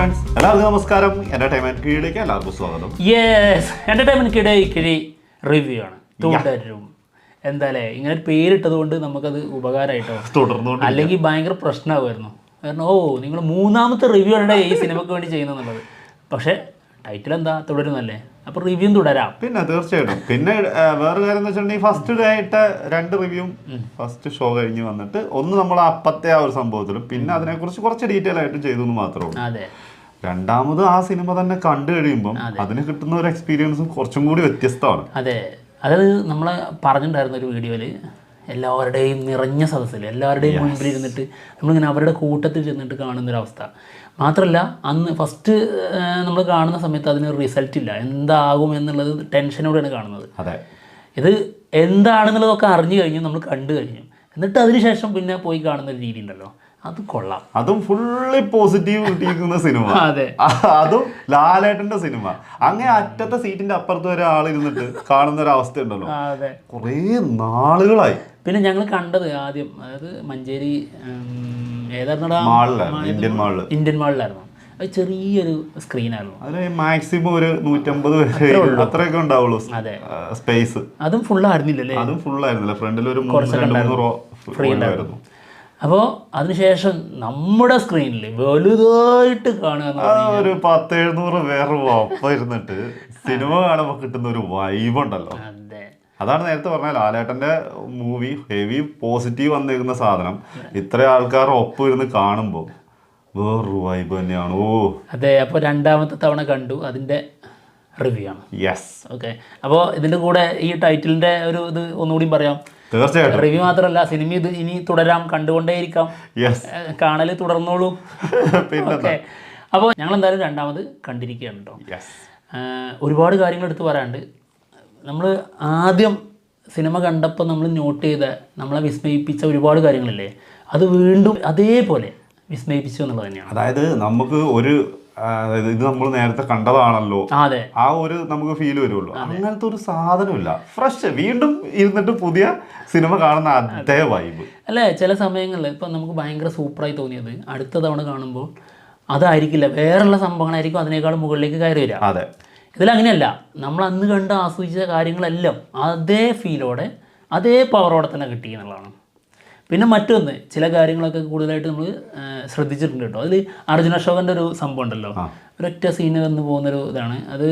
Friends, എല്ലാവർക്കും നമസ്കാരം. Entertainment കീഴിലേക്ക് എല്ലാവർക്കും സ്വാഗതം. എന്റർടൈൻമെന്റ് കിഴി റിവ്യൂ ആണ്. തുടരും എന്തായാലേ ഇങ്ങനെ ഒരു പേരിട്ടത് കൊണ്ട് നമുക്കത് ഉപകാരമായിട്ടോ. തുടർന്നുകൊണ്ട് അല്ലെങ്കിൽ ഭയങ്കര പ്രശ്നമാകുമായിരുന്നു. കാരണം നിങ്ങൾ മൂന്നാമത്തെ റിവ്യൂ ആണ് ഈ സിനിമയ്ക്ക് വേണ്ടി ചെയ്യുന്നത്. പക്ഷേ ടൈറ്റിൽ എന്താ തുടരുന്നല്ലേ, അപ്പോൾ റിവ്യൂ തുടരാം. പിന്നെ തീർച്ചയായിട്ടും. പിന്നെ വേറെ കാര്യം എന്ന് വെച്ചിട്ടുണ്ടെങ്കിൽ ഫസ്റ്റ് ഡേ ആയിട്ട് 2 റിവ്യൂ ഫസ്റ്റ് ഷോ കഴിഞ്ഞ് വന്നിട്ട് ഒന്ന് നമ്മൾ അപ്പത്തെ ആ ഒരു സംഭവത്തിലും പിന്നെ അതിനെക്കുറിച്ച് കുറച്ച് ഡീറ്റെയിൽ ആയിട്ട് ചെയ്തു എന്ന് മാത്രമേ ഉള്ളൂ. അതെ, രണ്ടാമത് ആ സിനിമ തന്നെ കണ്ടു കഴിയുമ്പോൾ അതിന് കിട്ടുന്ന ഒരു എക്സ്പീരിയൻസും കുറച്ചും കൂടി വ്യത്യസ്തമാണ്. അതെ, അതായത് നമ്മൾ പറഞ്ഞിട്ടുണ്ടായിരുന്ന ഒരു വീഡിയോയിൽ എല്ലാവരുടെയും നിറഞ്ഞ സദസ്സിൽ എല്ലാവരുടെയും മുൻപിൽ ഇരുന്നിട്ട് നമ്മളിങ്ങനെ അവരുടെ കൂട്ടത്തിൽ ചെന്നിട്ട് കാണുന്നൊരവസ്ഥ. മാത്രമല്ല അന്ന് ഫസ്റ്റ് നമ്മൾ കാണുന്ന സമയത്ത് അതിന് റിസൾട്ട് ഇല്ല, എന്താകും എന്നുള്ളത് ടെൻഷനോടെയാണ് കാണുന്നത്. അതെ, ഇത് എന്താണെന്നുള്ളതൊക്കെ അറിഞ്ഞു കഴിഞ്ഞു, നമ്മൾ കണ്ടു കഴിഞ്ഞു. എന്നിട്ട് അതിനുശേഷം പിന്നെ പോയി കാണുന്ന ഒരു രീതി ഉണ്ടല്ലോ, അത് കൊള്ളാം. അതും ഫുള്ളി പോസിറ്റീവ് കിട്ടിയിരിക്കുന്ന സിനിമ. അതെ, അതും ലാലേട്ടന്റെ സിനിമ. അങ്ങനെ അറ്റത്തെ സീറ്റിന്റെ അപ്പുറത്ത് വരെ ആളിരുന്നിട്ട് കാണുന്ന ഒരു അവസ്ഥ ഉണ്ടല്ലോ. അതെ, കുറേ നാളുകളായി. പിന്നെ ഞങ്ങൾ കണ്ടത് ആദ്യം അതായത് മഞ്ചേരി ഇന്ത്യൻ മാളിലായിരുന്നു. അത് ചെറിയൊരു സ്ക്രീനായിരുന്നു. അതിന് മാക്സിമം ഒരു 150 അത്രയൊക്കെ ഉണ്ടാവുള്ളൂ സ്പേസ്. അതും ഫുള്ളായിരുന്നില്ലല്ലേ? അതും ഫുള്ളായിരുന്നില്ല. ഫ്രണ്ടിൽ ഒരു 3 റോ ഫ്രീ ഉണ്ടായിരുന്നു. അപ്പോൾ അതിനുശേഷം നമ്മുടെ സ്ക്രീനിൽ വലുതായിട്ട് കാണുക ഒരു 10-700 വേറെ ഒപ്പം ഇരുന്നിട്ട് സിനിമ കാണുമ്പോൾ കിട്ടുന്ന ഒരു വൈബ് ഉണ്ടല്ലോ. അതാണ് നേരത്തെ പറഞ്ഞ ലാലേട്ടന്റെ മൂവി ഹെവി പോസിറ്റീവ് വന്നിരിക്കുന്ന സാധനം ഇത്ര ആൾക്കാർ ഒപ്പം ഇരുന്ന് കാണുമ്പോൾ വേറൊരു വൈബ് തന്നെയാണ്. അതെ, അപ്പോൾ രണ്ടാമത്തെ തവണ കണ്ടു, അതിൻ്റെ റിവ്യൂ ആണ്. Yes, okay. അപ്പോൾ ഇതിൻ്റെ കൂടെ ഈ ടൈറ്റിലിൻ്റെ ഒരു ഇത് ഒന്നുകൂടി പറയാം. തീർച്ചയായിട്ടും. റിവ്യൂ മാത്രമല്ല, സിനിമ ഇത് ഇനി തുടരാം, കണ്ടുകൊണ്ടേയിരിക്കാം, കാണൽ തുടർന്നോളൂ. ഓക്കെ, അപ്പോൾ ഞങ്ങൾ എന്തായാലും രണ്ടാമത് കണ്ടിരിക്കുകയാണ് കേട്ടോ. ഒരുപാട് കാര്യങ്ങൾ എടുത്ത് പറയാനുണ്ട്. നമ്മൾ ആദ്യം സിനിമ കണ്ടപ്പോൾ നമ്മൾ നോട്ട് ചെയ്ത നമ്മളെ വിസ്മയിപ്പിച്ച ഒരുപാട് കാര്യങ്ങളില്ലേ, അത് വീണ്ടും അതേപോലെ വിസ്മയിപ്പിച്ചു എന്നുള്ളത് തന്നെയാണ്. അതായത് നമുക്ക് ഒരു ഇത് നമ്മൾ നേരത്തെ കണ്ടതാണല്ലോ, അതെ, ആ ഒരു നമുക്ക് ഫീൽ വരുള്ളൂ. അങ്ങനത്തെ ഒരു സാധനമില്ല. ഫ്രഷ് വീണ്ടും ഇരുന്നിട്ട് പുതിയ സിനിമ കാണുന്ന അതേ വൈബ് അല്ലേ. ചില സമയങ്ങളിൽ ഇപ്പം നമുക്ക് ഭയങ്കര സൂപ്പറായി തോന്നിയത് അടുത്ത തവണ കാണുമ്പോൾ അതായിരിക്കില്ല, വേറെയുള്ള സംഭവങ്ങളായിരിക്കും അതിനേക്കാളും മുകളിലേക്ക് കയറി വരിക. അതെ, ഇതിലങ്ങനെയല്ല. നമ്മൾ അന്ന് കണ്ട് ആസ്വദിച്ച കാര്യങ്ങളെല്ലാം അതേ ഫീലോടെ അതേ പവറോടെ തന്നെ കിട്ടി എന്നുള്ളതാണ്. പിന്നെ മറ്റൊന്ന്, ചില കാര്യങ്ങളൊക്കെ കൂടുതലായിട്ട് നമ്മൾ ശ്രദ്ധിച്ചിട്ടുണ്ട് കേട്ടോ. അതിൽ അർജുന അശോകൻ്റെ ഒരു സംഭവം ഉണ്ടല്ലോ, ഒരൊറ്റ സീന് വന്ന് പോകുന്നൊരു ഇതാണ്. അത്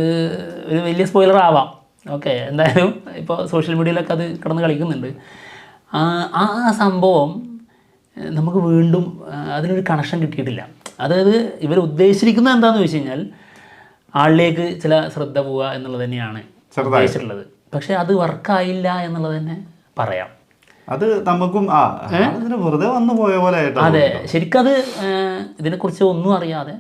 ഒരു വലിയ സ്പോയിലർ ആവാം. ഓക്കെ, എന്തായാലും ഇപ്പോൾ സോഷ്യൽ മീഡിയയിലൊക്കെ അത് കിടന്ന് കളിക്കുന്നുണ്ട്. ആ സംഭവം നമുക്ക് വീണ്ടും അതിനൊരു കണക്ഷൻ കിട്ടിയിട്ടില്ല. അതായത് ഇവർ ഉദ്ദേശിച്ചിരിക്കുന്നത് എന്താണെന്ന് വെച്ച് കഴിഞ്ഞാൽ ആളിലേക്ക് ചില ശ്രദ്ധ പോവുക എന്നുള്ളത് തന്നെയാണ് ഉദ്ദേശിച്ചിട്ടുള്ളത്. പക്ഷെ അത് വർക്കായില്ല എന്നുള്ളത് തന്നെ പറയാം. അത് നമുക്കും വെറുതെ വന്നു പോയ പോലെ. അതെ, ശരിക്കത് ഇതിനെക്കുറിച്ച് ഒന്നും അറിയാതെ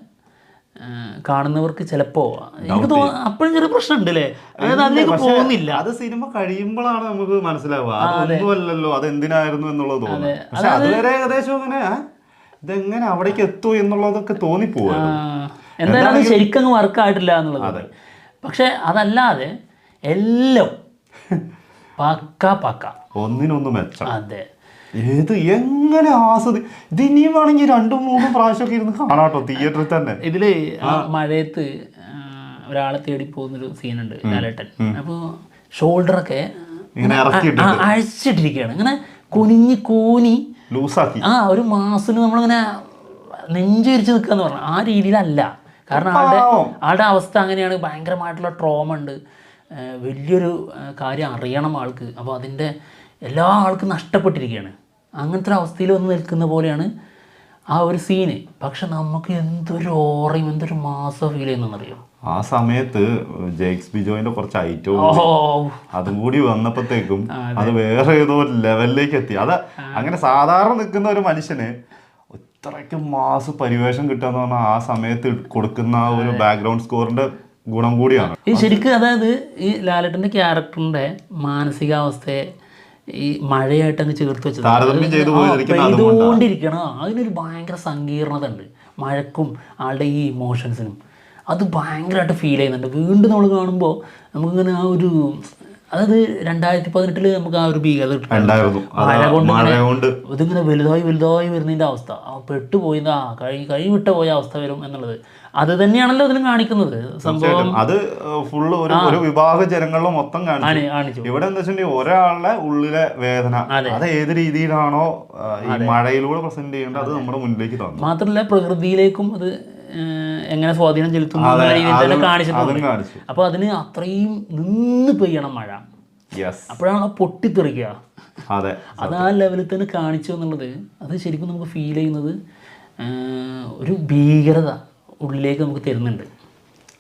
കാണുന്നവർക്ക് ചിലപ്പോ എനിക്ക് അപ്പോഴും ചെറിയ പ്രശ്നമുണ്ട് അല്ലേ, അതായത് അതിലേക്ക് പോകുന്നില്ല. അത് സിനിമ കഴിയുമ്പോഴാണ് നമുക്ക് മനസ്സിലാവുക അതൊന്നുമല്ലല്ലോ, അത് എന്തിനായിരുന്നു എന്നുള്ളത് തോന്നുന്നു. പക്ഷെ അതുവരെ ഏകദേശം അങ്ങനെ ഇതെങ്ങനെ അവിടേക്ക് എത്തും എന്നുള്ളതൊക്കെ തോന്നിപ്പോവാ. എന്തായാലും അത് ശരിക്കും വർക്കായിട്ടില്ല എന്നുള്ളത്. പക്ഷെ അതല്ലാതെ എല്ലാം പക്ക ഒന്നിനൊന്ന് മെച്ചം. അതെ, ഏത് എങ്ങനെ ഇത് ഇനിയും വേണമെങ്കിൽ 2-3 പ്രാവശ്യമൊക്കെ ഇരുന്ന് കാണാട്ടോ തിയേറ്ററിൽ തന്നെ. ഇതില് മഴയത്ത് ഒരാളെ തേടി പോകുന്നൊരു സീനുണ്ട് ലാലേട്ടൻ. അപ്പോൾ ഷോൾഡറൊക്കെ അഴിച്ചിട്ടിരിക്കുകയാണ്, ഇങ്ങനെ കൂനി ലൂസാക്കി ഒരു മാസത്തിന് നമ്മളിങ്ങനെ നെഞ്ചരിച്ച് നിൽക്കാന്ന് പറഞ്ഞാൽ ആ രീതിയിലല്ല. കാരണം ആളുടെ അവസ്ഥ അങ്ങനെയാണ്. ഭയങ്കരമായിട്ടുള്ള ട്രോമ ഉണ്ട്, വലിയൊരു കാര്യം അറിയണം ആൾക്ക്. അപ്പോൾ അതിൻ്റെ എല്ലാ ആൾക്കും നഷ്ടപ്പെട്ടിരിക്കുകയാണ്. അങ്ങനത്തെ ഒരു അവസ്ഥയിൽ വന്ന് നിൽക്കുന്ന പോലെയാണ് ആ ഒരു സീന്. പക്ഷെ നമുക്ക് എന്തൊരു ഓറയും എന്തൊരു മാസം ഫീൽ ചെയ്യുന്നറിയോ. ആ സമയത്ത് ജെയ്ക്സ് ബിജോയിന്റെ കുറച്ച് ഐറ്റവും അതും കൂടി വന്നപ്പോഴത്തേക്കും അത് വേറെ ഏതോ ലെവലിലേക്ക് എത്തി. അത് അങ്ങനെ സാധാരണ നിൽക്കുന്ന ഒരു മനുഷ്യന് ഇത്രയ്ക്ക് മാസ് പരിവേഷം കിട്ടുക എന്ന് പറഞ്ഞാൽ ആ സമയത്ത് കൊടുക്കുന്ന ആ ഒരു ബാക്ക്ഗ്രൗണ്ട് സ്കോറിന്റെ ഗുണം കൂടിയാണ്. ഈ ശരിക്കും അതായത് ഈ ലാലേട്ടൻ്റെ ക്യാരക്ടറിന്റെ മാനസികാവസ്ഥയെ ഈ മഴയായിട്ട് അങ്ങ് ചേർത്ത് വെച്ചത് പെയ്തുകൊണ്ടിരിക്കണം. അതിനൊരു ഭയങ്കര സങ്കീർണത ഉണ്ട്, മഴക്കും ആളുടെ ഈ ഇമോഷൻസിനും. അത് ഭയങ്കരമായിട്ട് ഫീൽ ചെയ്യുന്നുണ്ട്. വീണ്ടും നമ്മൾ കാണുമ്പോൾ നമുക്കിങ്ങനെ അതായത് 2018 നമുക്ക് ആ ഒരു ഭീകരത ഉണ്ടായിരുന്നു. ഇതിങ്ങനെ വലുതായി വരുന്നതിൻ്റെ അവസ്ഥ, പെട്ടുപോയി കൈ വിട്ട പോയ അവസ്ഥ വരും എന്നുള്ളത് അത് തന്നെയാണല്ലോ അതിലും കാണിക്കുന്നത് സംഭവം. അത് ഫുള്ള് ഒരു വിഭാഗ ജനങ്ങളിലും മൊത്തം കാണിച്ചു. ഇവിടെ എന്താ വെച്ചിട്ടുണ്ടെങ്കിൽ ഒരാളുടെ ഉള്ളിലെ വേദന അത് ഏത് രീതിയിലാണോ ഈ മഴയിലൂടെ പ്രസന്റ് ചെയ്യേണ്ടത് അത് നമ്മുടെ മുന്നിലേക്ക് തന്നു. മാത്രമല്ല പ്രകൃതിയിലേക്കും അത് എങ്ങനെ സ്വാധീനം ചെലുത്തുന്നു കാണിച്ചിട്ടുണ്ട്. അപ്പൊ അതിന് അത്രയും നിന്ന് പെയ്യണം മഴ, അപ്പോഴാണ് പൊട്ടിത്തെറിക്കുക. അത് ആ ലെവലിൽ തന്നെ കാണിച്ചു എന്നുള്ളത് അത് ശരിക്കും നമുക്ക് ഫീൽ ചെയ്യുന്നത് ഒരു ഭീകരത ഉള്ളിലേക്ക് നമുക്ക് തരുന്നുണ്ട്.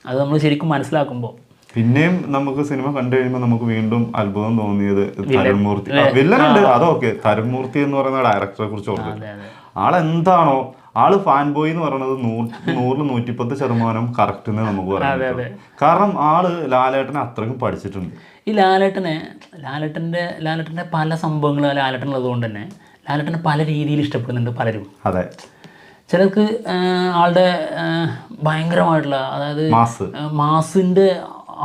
അത് നമ്മൾ ശരിക്കും മനസ്സിലാക്കുമ്പോൾ പിന്നെയും നമുക്ക് സിനിമ കണ്ടു കഴിയുമ്പോൾ നമുക്ക് വീണ്ടും അത്ഭുതം തോന്നിയത് തരുൺമൂർത്തി. വില്ലനുണ്ട് അതൊക്കെ, തരുൺമൂർത്തി എന്ന് പറയുന്ന ഡയറക്ടറെ കുറിച്ച് ഓർമ്മ. ആളെന്താണോ ആള് ഫാൻ ബോയ് എന്ന് പറയുന്നത് 100-110% കറക്റ്റ് എന്ന് നമുക്ക് പറയാം. കാരണം ആള് ലാലേട്ടനെ അത്രയ്ക്കും പഠിച്ചിട്ടുണ്ട്. ഈ ലാലേട്ടൻ്റെ പല സംഭവങ്ങളും ലാലേട്ടനുള്ളത് കൊണ്ട് തന്നെ ലാലേട്ടനെ പല രീതിയിൽ ഇഷ്ടപ്പെടുന്നുണ്ട് പലരും. അതെ, ചിലർക്ക് ആളുടെ ഭയങ്കരമായിട്ടുള്ള, അതായത് മാസിൻ്റെ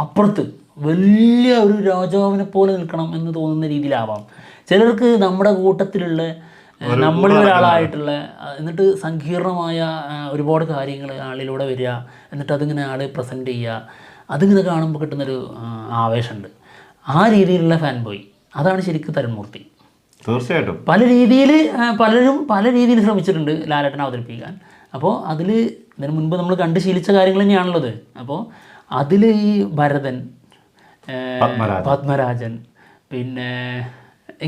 അപ്പുറത്ത് വലിയ ഒരു രാജാവിനെ പോലെ നിൽക്കണം എന്ന് തോന്നുന്ന രീതിയിലാവാം. ചിലർക്ക് നമ്മുടെ കൂട്ടത്തിലുള്ള നമ്മളിൽ ഒരാളായിട്ടുള്ള, എന്നിട്ട് സങ്കീർണമായ ഒരുപാട് കാര്യങ്ങൾ ആളിലൂടെ വരിക, എന്നിട്ട് അതിങ്ങനെ ആൾ പ്രസൻറ്റ് ചെയ്യുക, അതിങ്ങനെ കാണുമ്പോൾ കിട്ടുന്നൊരു ആവേശമുണ്ട്. ആ രീതിയിലുള്ള ഫാൻ ബോയ് അതാണ് ശരിക്കും തരുൺമൂർത്തി. തീർച്ചയായിട്ടും പലരും പല രീതിയിൽ ശ്രമിച്ചിട്ടുണ്ട് ലാലേട്ടനെ അവതരിപ്പിക്കാൻ. അപ്പോൾ അതിൽ ഇതിന് മുൻപ് നമ്മൾ കണ്ട് ശീലിച്ച കാര്യങ്ങൾ തന്നെയാണുള്ളത്. അപ്പോൾ അതിൽ ഈ ഭരതൻ, പത്മരാജൻ, പിന്നെ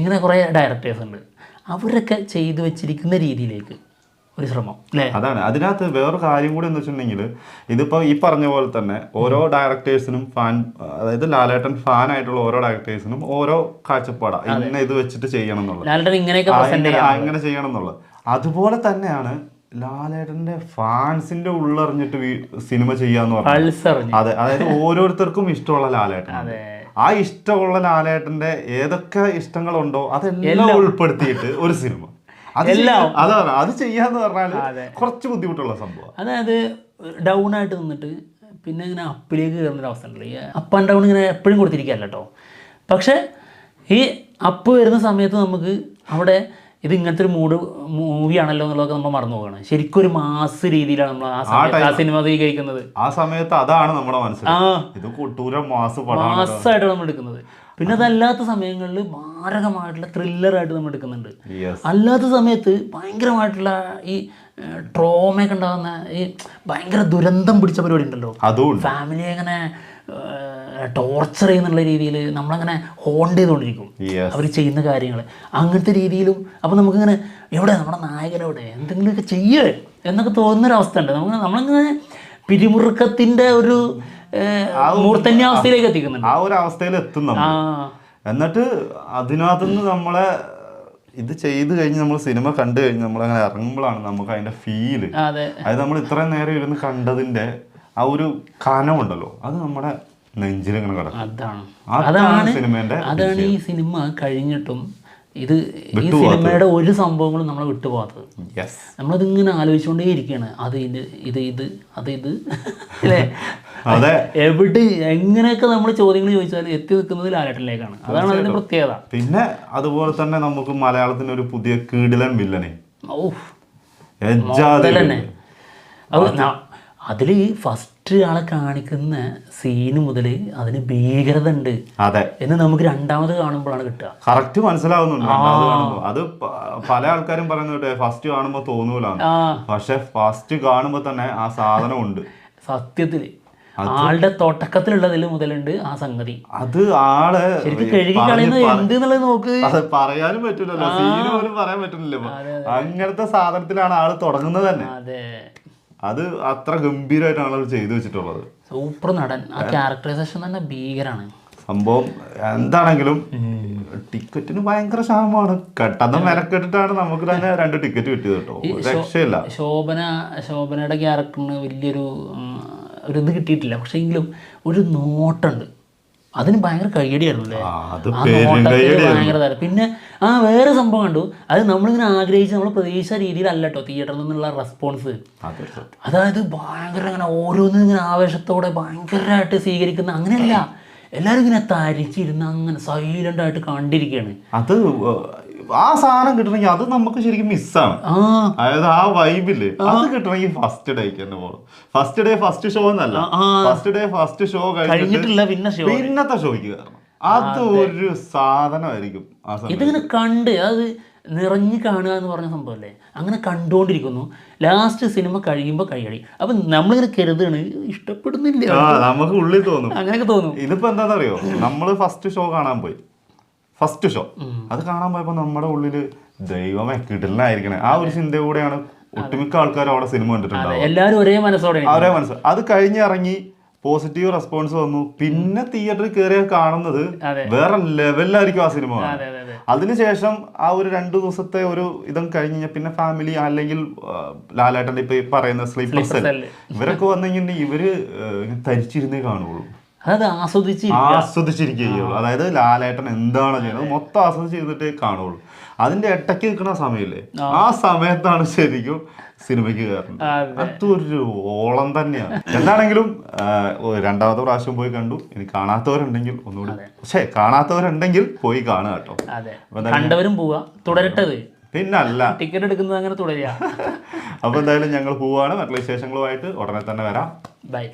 ഇങ്ങനെ കുറേ ഡയറക്ടേഴ്സ് ഉണ്ട്. അവരൊക്കെ ചെയ്തു വെച്ചിരിക്കുന്ന രീതിയിലേക്ക് ഒരു ശ്രമം അല്ലേ? അതാണ് അതിനകത്ത് വേറൊരു കാര്യം കൂടി എന്ന് വെച്ചിട്ടുണ്ടെങ്കിൽ, ഇതിപ്പോൾ ഈ പറഞ്ഞ പോലെ തന്നെ ഓരോ ഡയറക്ടേഴ്സിനും അതായത് ലാലേട്ടൻ ഫാൻ ആയിട്ടുള്ള ഓരോ ഡയറക്ടേഴ്സിനും ഓരോ കാഴ്ചപ്പാടാ, ഇങ്ങനെ ഇത് വെച്ചിട്ട് ചെയ്യണം എന്നുള്ളത്, ഇങ്ങനെ ചെയ്യണം എന്നുള്ളത്. അതുപോലെ തന്നെയാണ് ലാലേട്ടന്റെ ഫാൻസിന്റെ ഉള്ളറിഞ്ഞിട്ട് സിനിമ ചെയ്യാന്ന് പറഞ്ഞാൽ. അതെ, അതായത് ഓരോരുത്തർക്കും ഇഷ്ടമുള്ള ലാലേട്ടൻ, ആ ഇഷ്ടമുള്ള ലാലേട്ടന്റെ ഏതൊക്കെ ഇഷ്ടങ്ങളുണ്ടോ അതെല്ലാം ഉൾപ്പെടുത്തിയിട്ട് ഒരു സിനിമ അതാണ് അത് ചെയ്യാന്ന് പറഞ്ഞാൽ കുറച്ച് ബുദ്ധിമുട്ടുള്ള സംഭവം. അതായത് ഡൗൺ ആയിട്ട് നിന്നിട്ട് പിന്നെ ഇങ്ങനെ അപ്പിലേക്ക് കയറുന്നൊരു അവസ്ഥ ഉണ്ടല്ലോ. ഈ അപ്പ് ആൻഡ് ഡൗൺ ഇങ്ങനെ എപ്പോഴും കൊടുത്തിരിക്കുകയല്ല കേട്ടോ. പക്ഷെ ഈ അപ്പ് വരുന്ന സമയത്ത് നമുക്ക് അവിടെ ഇത് ഇങ്ങനത്തെ ഒരു മൂവിയാണല്ലോ എന്നുള്ളതൊക്കെ നമ്മൾ മറന്നു പോവുകയാണ്. ശരിക്കും ഒരു മാസ് രീതിയിലാണ് നമ്മൾ ആ സിനിമ കഴിക്കുന്നത്. ആ സമയത്ത് അതാണ് നമ്മുടെ മനസ്സിൽ മാസ്സായിട്ടാണ് നമ്മൾ എടുക്കുന്നത്. പിന്നെ അതല്ലാത്ത സമയങ്ങളിൽ മാരകമായിട്ടുള്ള ത്രില്ലറായിട്ട് നമ്മൾ എടുക്കുന്നുണ്ട്. അല്ലാത്ത സമയത്ത് ഭയങ്കരമായിട്ടുള്ള ഈ ട്രോമയൊക്കെ ഉണ്ടാകുന്ന ഈ ഭയങ്കര ദുരന്തം പിടിച്ച പരിപാടി ഉണ്ടല്ലോ, ഫാമിലിയെ ഇങ്ങനെ ടോർച്ചർ ചെയ്യുന്നുള്ള രീതിയിൽ നമ്മളങ്ങനെ ഹോണ്ട് ചെയ്തുകൊണ്ടിരിക്കും അവർ ചെയ്യുന്ന കാര്യങ്ങൾ. അങ്ങനത്തെ രീതിയിലും അപ്പോൾ നമുക്കിങ്ങനെ എവിടെ നമ്മുടെ നായകനെവിടെ എന്തെങ്കിലുമൊക്കെ ചെയ്യേ എന്നൊക്കെ തോന്നുന്നൊരവസ്ഥ ഉണ്ട്. നമ്മളിങ്ങനെ പിരിമുറുക്കത്തിൻ്റെ ഒരു മൂർധന്യാവസ്ഥയിലേക്ക് എത്തിക്കുന്നുണ്ട്. ആ ഒരു അവസ്ഥയിൽ എത്തും. എന്നിട്ട് അതിനകത്തുനിന്ന് നമ്മളെ ഇത് ചെയ്ത് കഴിഞ്ഞ് നമ്മൾ സിനിമ കണ്ടു കഴിഞ്ഞ് നമ്മളങ്ങനെ ഇറങ്ങുമ്പോഴാണ് നമുക്ക് അതിന്റെ ഫീല്, അതായത് നമ്മൾ ഇത്രയും നേരം ഇരുന്ന് കണ്ടതിന്റെ ആ ഒരു കനമുണ്ടല്ലോ അത് നമ്മുടെ നെഞ്ചിലിങ്ങനെ കിടക്കും. അതാണ് ഈ സിനിമ കഴിഞ്ഞിട്ടും ഈ സിനിമയുടെ ഒരു സംഭവങ്ങളും നമ്മളെ വിട്ടുപോകാത്തത്. നമ്മളതിങ്ങനെ ആലോചിച്ചുകൊണ്ടേ ഇരിക്കുകയാണ്. ഇത് അല്ലേ, എവിടെ എങ്ങനെയൊക്കെ നമ്മൾ ചോദ്യങ്ങൾ ചോദിച്ചാൽ എത്തി നിൽക്കുന്നത് ലാലേട്ടനിലേക്കാണ്. അതാണ് അതിന്റെ പ്രത്യേകത. പിന്നെ അതുപോലെ തന്നെ നമുക്ക് മലയാളത്തിന് ഒരു പുതിയ കിടിലൻ വില്ലനെ അതിൽ ഫസ്റ്റ് ആളെ കാണിക്കുന്ന സീന് മുതൽ അതിന് ഭീകരത ഉണ്ട് എന്ന് നമുക്ക് രണ്ടാമത് കാണുമ്പോഴാണ് കിട്ടുക. കറക്റ്റ് മനസ്സിലാവുന്നുണ്ട്. അത് പല ആൾക്കാരും പറയുന്നത് ഫസ്റ്റ് കാണുമ്പോ തോന്നൂല, പക്ഷെ ഫസ്റ്റ് കാണുമ്പോ തന്നെ ആ സാധനം ഉണ്ട്. സത്യത്തില് ആളുടെ തുടക്കത്തിലുള്ളതിൽ മുതലുണ്ട് ആ സംഗതി. അത് ആള് ശരിക്കും കഴുകി കളയുന്നത് എന്ത് എന്നുള്ളത് നോക്ക്. അത് പറയാനും പറ്റില്ലല്ലോ, സീന് പോലും പറയാൻ പറ്റുന്നില്ല. അങ്ങനത്തെ സാധനത്തിലാണ് ആള് തുടങ്ങുന്നത് തന്നെ. അത് അത്ര ഗംഭീരമായിട്ടാണ് അത് ചെയ്തു വെച്ചിട്ടുള്ളത്. സൂപ്പർ നടൻ. ആ ക്യാരക്ടറൈസേഷൻ തന്നെ ഭീകരാണ് സംഭവം. എന്താണെങ്കിലും ടിക്കറ്റിന് ഭയങ്കര ക്ഷാമമാണ്. കെട്ടത് മെനക്കെട്ടിട്ടാണ് നമുക്ക് തന്നെ 2 ടിക്കറ്റ് കിട്ടിയത് കേട്ടോ. രക്ഷയില്ല. ശോഭനയുടെ ക്യാരക്ടറിന് വലിയൊരു ഇത് കിട്ടിയിട്ടില്ല. പക്ഷെ എങ്കിലും ഒരു നോട്ടുണ്ട്, അതിന് ഭയങ്കര കയ്യടിയായിരുന്നു അല്ലേ. ഭയങ്കര തരം. പിന്നെ വേറെ സംഭവം കണ്ടു, അത് നമ്മളിങ്ങനെ ആഗ്രഹിച്ച് നമ്മൾ പ്രതീക്ഷിച്ച രീതിയിലല്ല കേട്ടോ തിയേറ്ററിൽ നിന്നുള്ള റെസ്പോൺസ്. അതായത് ഭയങ്കര ഇങ്ങനെ ഓരോന്നും ഇങ്ങനെ ആവേശത്തോടെ ഭയങ്കരമായിട്ട് സ്വീകരിക്കുന്ന അങ്ങനെയല്ല. എല്ലാവരും ഇങ്ങനെ തരിച്ചിരുന്ന് അങ്ങനെ സൈലന്റ് ആയിട്ട് കണ്ടിരിക്കുകയാണ്. അത് ആ സാധനം കിട്ടണമെങ്കിൽ അത് നമുക്ക് ശരിക്കും മിസ്സാണ്. അതായത് ആ വൈബില് അത് കിട്ടണമെങ്കിൽ ഫസ്റ്റ് ഡേക്ക് തന്നെ പോകണം. ഫസ്റ്റ് ഡേ ഫസ്റ്റ് ഷോ എന്നല്ല, ഫസ്റ്റ് ഡേ ഫസ്റ്റ് ഷോ കഴിഞ്ഞിട്ടില്ല പിന്നത്തെ ഷോയ്ക്ക് കയറണം. അത് ഒരു സാധനമായിരിക്കും ആ സമയത്ത്. ഇതിങ്ങനെ കണ്ട് അത് നിറഞ്ഞു കാണുക എന്ന് പറഞ്ഞ സംഭവമല്ലേ, അങ്ങനെ കണ്ടുകൊണ്ടിരിക്കുന്നു. ലാസ്റ്റ് സിനിമ കഴിയുമ്പോൾ കൈയടി. അപ്പൊ നമ്മളിങ്ങനെ കരുതാണ് ഇഷ്ടപ്പെടുന്നില്ല, നമുക്ക് ഉള്ളിൽ തോന്നും, അങ്ങനെയൊക്കെ തോന്നും. ഇതിപ്പോ എന്താണെന്നറിയോ, നമ്മള് ഫസ്റ്റ് ഷോ കാണാൻ പോയി, ഫസ്റ്റ് ഷോ അത് കാണാൻ പോയപ്പോ നമ്മുടെ ഉള്ളില് ദൈവമേ കിടലിനായിരിക്കണേ ആ ഒരു ചിന്ത കൂടെയാണ് ഒട്ടുമിക്ക ആൾക്കാരും അവിടെ സിനിമ കണ്ടിട്ടുണ്ടാവും. എല്ലാവരും ഒരേ മനസ്സോടെ. അത് കഴിഞ്ഞിറങ്ങി പോസിറ്റീവ് റെസ്പോൺസ് വന്നു. പിന്നെ തിയേറ്ററിൽ കയറിയ കാണുന്നത് വേറെ ലെവലിലായിരിക്കും ആ സിനിമ. അതിനുശേഷം ആ ഒരു 2 ദിവസത്തെ ഒരു ഇതും കഴിഞ്ഞ പിന്നെ ഫാമിലി അല്ലെങ്കിൽ ലാലേട്ടൻ്റെ ഇപ്പൊ ഈ പറയുന്ന സ്ലീപ്ലെസ് സെൽ ഇവരൊക്കെ വന്നെങ്കിൽ ഇവര് തരിച്ചിരുന്നേ കാണുള്ളൂ, ആസ്വദിച്ചിരിക്കുകയുള്ളൂ. അതായത് ലാലേട്ടൻ എന്താണോ ചെയ്യുന്നത് മൊത്തം ആസ്വദിച്ചിരുന്നിട്ടേ കാണുള്ളൂ. അതിന്റെ ഇടയ്ക്ക് നിൽക്കുന്ന സമയമില്ലേ, ആ സമയത്താണ് ശരിക്കും സിനിമയ്ക്ക് കയറുന്നത്. അതൊരു ഓളം തന്നെയാണ്. എന്താണെങ്കിലും രണ്ടാമത്തെ പ്രാവശ്യം പോയി കണ്ടു. ഇനി കാണാത്തവരുണ്ടെങ്കിൽ ഒന്നുകൂടി, പക്ഷേ കാണാത്തവരുണ്ടെങ്കിൽ പോയി കാണുക കേട്ടോ. കണ്ടവരും പോവാ, തുടരട്ടത് പിന്നല്ല ടിക്കറ്റ് എടുക്കുന്നത് അങ്ങനെ തുടരുക. അപ്പൊ എന്തായാലും ഞങ്ങൾ പോവാണ്. മറ്റുള്ള വിശേഷങ്ങളുമായിട്ട് ഉടനെ തന്നെ വരാം. ബൈ.